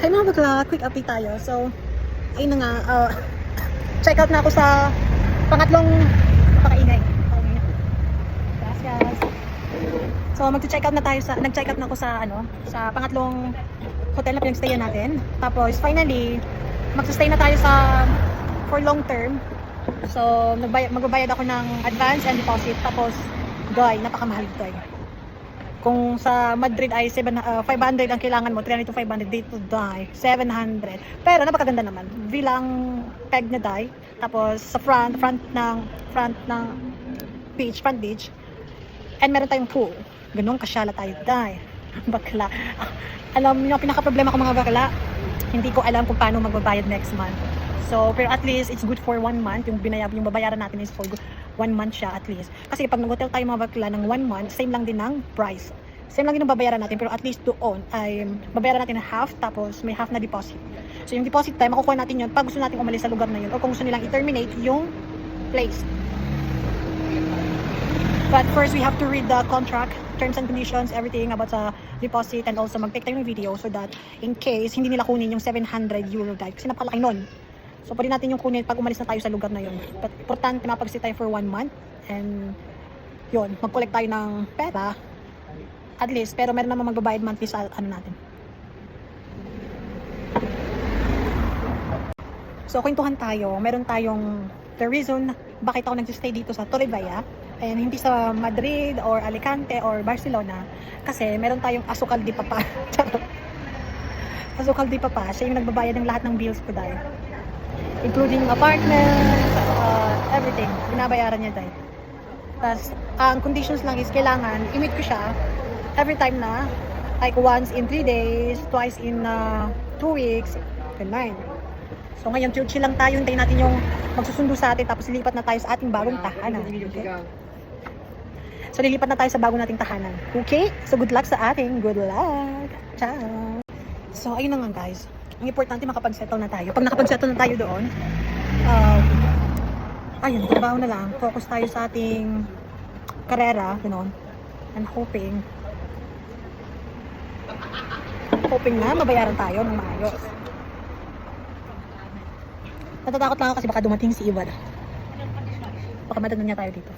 Hi mga bakla, quick update tayo. So, ayun na nga, check out na ako sa pangatlong pakaingay. Gracias. So, mag-check out na tayo sa, nag-check out na ako sa, sa pangatlong hotel na pinag-stayan natin. Tapos, finally, mag-stay na tayo sa, for long term. So, magbabayad ako ng advance and deposit. Tapos, guy, napakamahal guy. Kung sa Madrid ay 500 ang kailangan mo, 300 to 500, dito die 700. Pero napakaganda naman. Bilang peg na die. Tapos sa front ng beach, front beach. And meron tayong pool. Ganun kasyala tayo die. Bakla. Alam niyo, pinaka-problema ko mga bakla, hindi ko alam kung paano magbabayad next month. So, pero at least it's good for 1 month. Yung babayaran natin is for 1 month siya at least. Kasi pag nag-hotel tayo mga bakla ng 1 month, same lang din ng price. Same lang din ang babayaran natin, pero at least doon ay babayaran natin na half, tapos may half na deposit. So yung deposit time, makukuha natin yun pag gusto natin umalis sa lugar na yun o kung gusto nilang i-terminate yung place. But first, we have to read the contract, terms and conditions, everything about sa deposit, and also mag-take tayo ng video so that in case hindi nila kunin yung 700 euro guide kasi napakalaki nun. So pwede natin yung kunin pag umalis na tayo sa lugar na yun. But importante mapag-stay tayo for 1 month and yun, mag-collect tayo ng pera at least, pero meron naman magbabayad monthly sa natin. So kwentuhan tayo, meron tayong the reason bakit ako nag-stay dito sa Torrevieja and hindi sa Madrid or Alicante or Barcelona kasi meron tayong asukal di papa. Asukal di papa, siya yung nagbabayad ng lahat ng bills ko dahil including apartment, everything, binabayaran niya dahil. Tapos ang conditions lang is kailangan i-meet ko siya every time na, like once in 3 days, twice in 2 weeks, ganun. So ngayon, chill lang tayo, hintayin natin yung magsusundo sa atin, tapos lilipat na tayo sa ating bagong tahanan. Okay? So lilipat na tayo sa bagong nating tahanan. Okay? So good luck sa ating. Good luck! Ciao! So ayun na nga guys. Ang importante makapag-settle na tayo. Pag nakapag-settle na tayo doon, ayun, trabaho na lang. Focus tayo sa ating karera, gano'n. And hoping na mabayaran tayo ng maayos. Natatakot lang ako kasi baka dumating si Ivan. Baka madanan niya tayo dito.